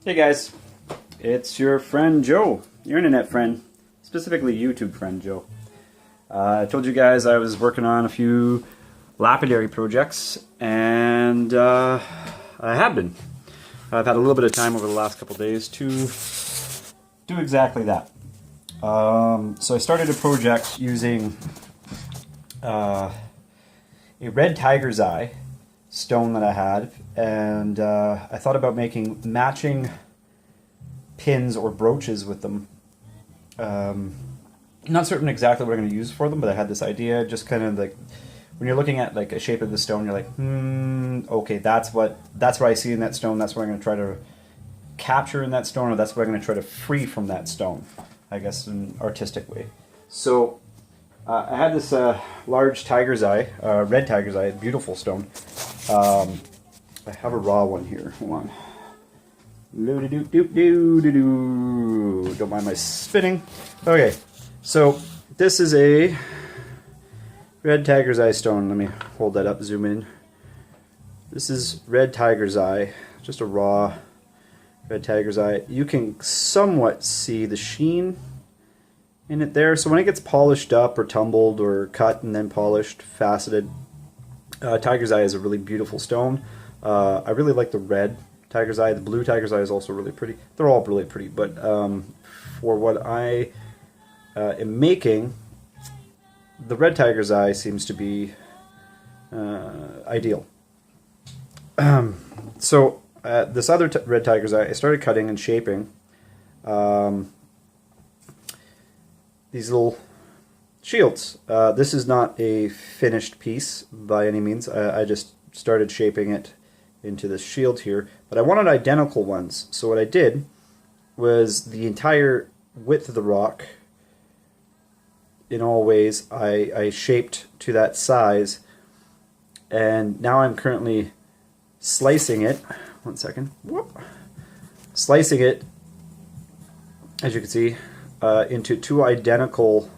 Hey guys, it's your friend Joe, your internet friend, specifically YouTube friend Joe. I told you guys I was working on a few lapidary projects, and I have been. I've had a little bit of time over the last couple days to do exactly that. So I started a project using a red tiger's eye stone that I had, and I thought about making matching pins or brooches with them. Not certain exactly what I'm going to use for them, but I had this idea, just kind of like when you're looking at like a shape of the stone, you're like, okay, that's what I see in that stone. That's what I'm going to try to capture in that stone, or that's what I'm going to try to free from that stone, I guess, in an artistic way. So I had this large tiger's eye, red tiger's eye, beautiful stone. I have a raw one here. Hold on. Don't mind my spinning. Okay, so this is a red tiger's eye stone. Let me hold that up, zoom in. This is red tiger's eye, just a raw red tiger's eye. You can somewhat see the sheen in it there. So when it gets polished up or tumbled or cut and then polished, faceted, tiger's eye is a really beautiful stone. I really like the red tiger's eye. The blue tiger's eye is also really pretty. They're all really pretty, but for what I am making, the red tiger's eye seems to be ideal. So this other red tiger's eye, I started cutting and shaping these little shields. This is not a finished piece by any means. I just started shaping it into this shield here, but I wanted identical ones. So what I did was the entire width of the rock, in all ways, I shaped to that size, and now I'm currently slicing it. One second. Whoop. Slicing it, as you can see, into two identical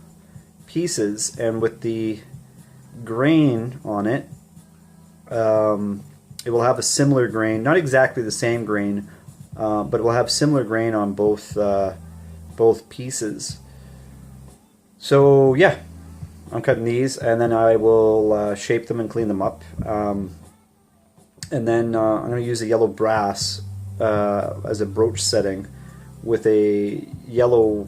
pieces, and with the grain on it, it will have a similar grain, not exactly the same grain, but it will have similar grain on both pieces. So yeah, I'm cutting these, and then I will shape them and clean them up, and then I'm going to use a yellow brass as a brooch setting with a yellow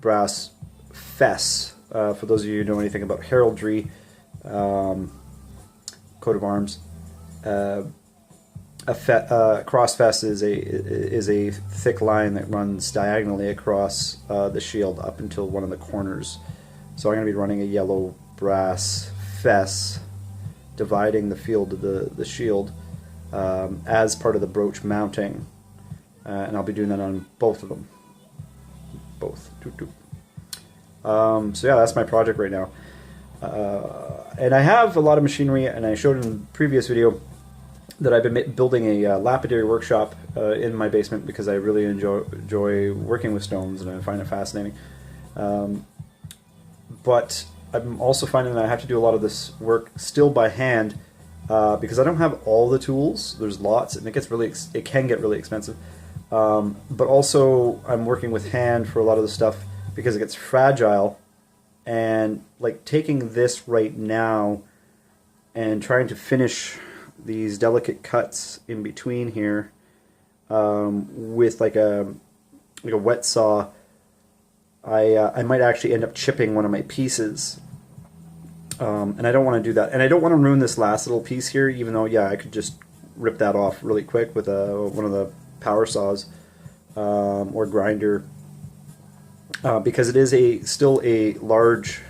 brass fess. For those of you who know anything about heraldry, coat of arms, a cross fess is a thick line that runs diagonally across the shield up until one of the corners. So I'm going to be running a yellow brass fess dividing the field of the shield as part of the brooch mounting, and I'll be doing that on both of them. Both. So yeah, that's my project right now. And I have a lot of machinery, and I showed in the previous video that I've been building a lapidary workshop in my basement because I really enjoy working with stones, and I find it fascinating. But I'm also finding that I have to do a lot of this work still by hand because I don't have all the tools. There's lots, and it can get really expensive. But also I'm working with hand for a lot of the stuff because it gets fragile, and like taking this right now and trying to finish these delicate cuts in between here with like a wet saw, I might actually end up chipping one of my pieces, and I don't want to do that, and I don't want to ruin this last little piece here, even though yeah, I could just rip that off really quick with one of the power saws or grinder, because it is still a large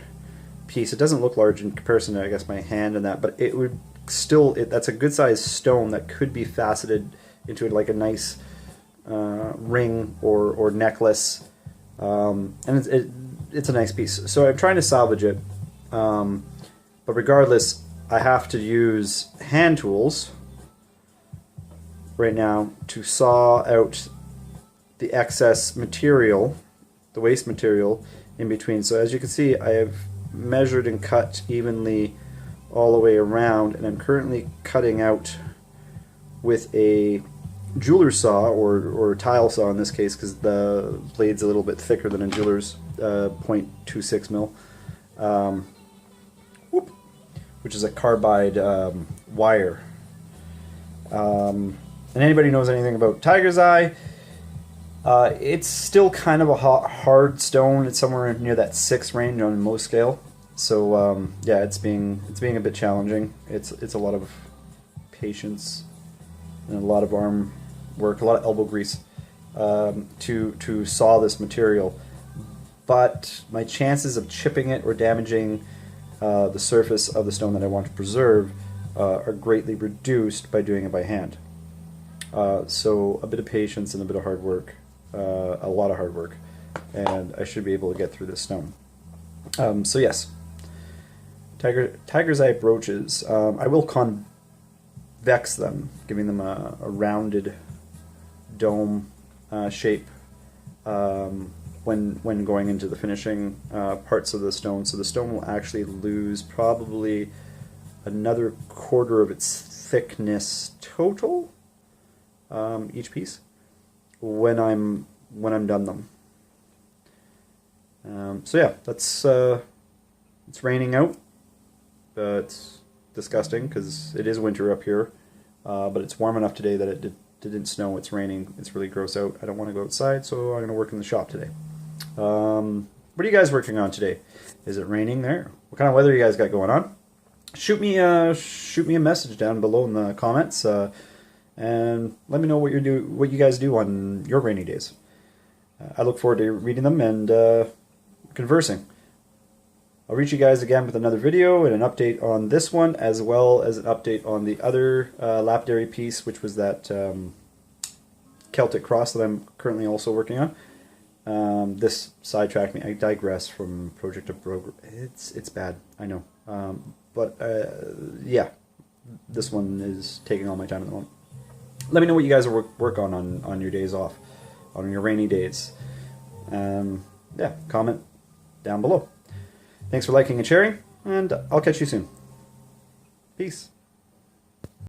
piece. It doesn't look large in comparison to, I guess, my hand and that, but it would still, that's a good sized stone that could be faceted into like a nice ring or necklace, and it's a nice piece. So I'm trying to salvage it, but regardless, I have to use hand tools right now to saw out the excess material, the waste material in between. So as you can see, I have measured and cut evenly all the way around, and I'm currently cutting out with a jeweler's saw, or tile saw in this case, because the blade's a little bit thicker than a jeweler's, 0.26 mil, which is a carbide wire. And anybody knows anything about tiger's eye, it's still kind of a hard stone. It's somewhere near that 6 range on Mohs scale. So yeah, it's being a bit challenging. It's a lot of patience and a lot of arm work, a lot of elbow grease to saw this material. But my chances of chipping it or damaging the surface of the stone that I want to preserve are greatly reduced by doing it by hand. So a bit of patience and a bit of hard work, a lot of hard work, and I should be able to get through this stone. So yes, tiger's eye brooches. I will convex them, giving them a rounded dome shape when going into the finishing parts of the stone. So the stone will actually lose probably another quarter of its thickness total, each piece, when I'm done them. So yeah, that's it's raining out. It's disgusting because it is winter up here, but it's warm enough today that it didn't snow. It's raining. It's really gross out. I don't want to go outside, so I'm going to work in the shop today. What are you guys working on today? Is it raining there? What kind of weather you guys got going on? Shoot me a message down below in the comments, and let me know what you guys do on your rainy days. I look forward to reading them and conversing. I'll reach you guys again with another video and an update on this one, as well as an update on the other lapidary piece, which was that Celtic cross that I'm currently also working on. This sidetracked me. I digress from project to program. It's bad, I know. But yeah, this one is taking all my time at the moment. Let me know what you guys work on your days off, on your rainy days. Yeah, comment down below. Thanks for liking and sharing, and I'll catch you soon. Peace.